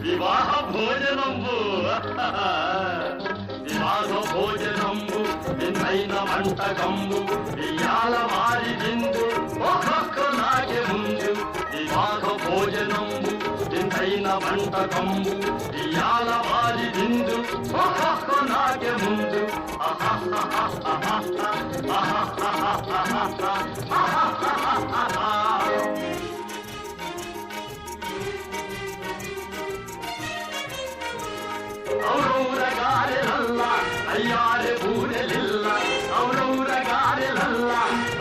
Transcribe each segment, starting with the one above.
వివాహ భోజనంబు వివాహ భోజనంబు నిన్నైన వంటకంబు ఇయాల మారి విందు ఒక్కొక్క నాకే ముందు వివాహ భోజనంబు నిన్నైన వంటకంబు ఇయాల మారి విందు ఒక్కొక్క నాకే ముందు ఔరౌరగారెలల్ల అయ్యారే బూరెలిల్ల ఔరౌరగారెలల్ల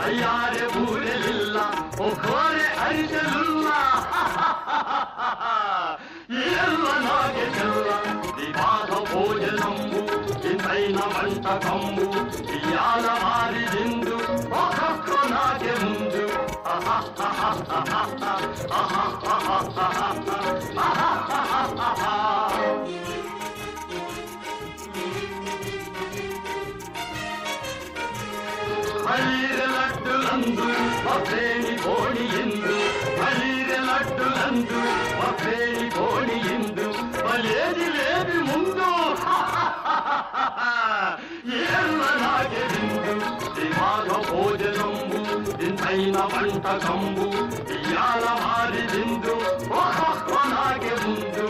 అయ్యారే బూరెలిల్ల ఒకోరే అరిసెలుల్ల ఎల్ల నాగే చెల్ల వివాహ భోజనంబు ఇంతైన వంటకంబు ఇయాల మారి విందు ఒక్కొక్క నాగే ముందు మలీరె లడ్డులందు మఫేని కోణియిందు మలీరె లడ్డులందు మఫేని కోణియిందు మలేది లేది ముందు ఏళ్ళ నాగే విందు వివాహ భోజనంబు ఇంతైన వంటకంబు ఇయాల మారి విందు ఒక్కొక్క నాగే ముందు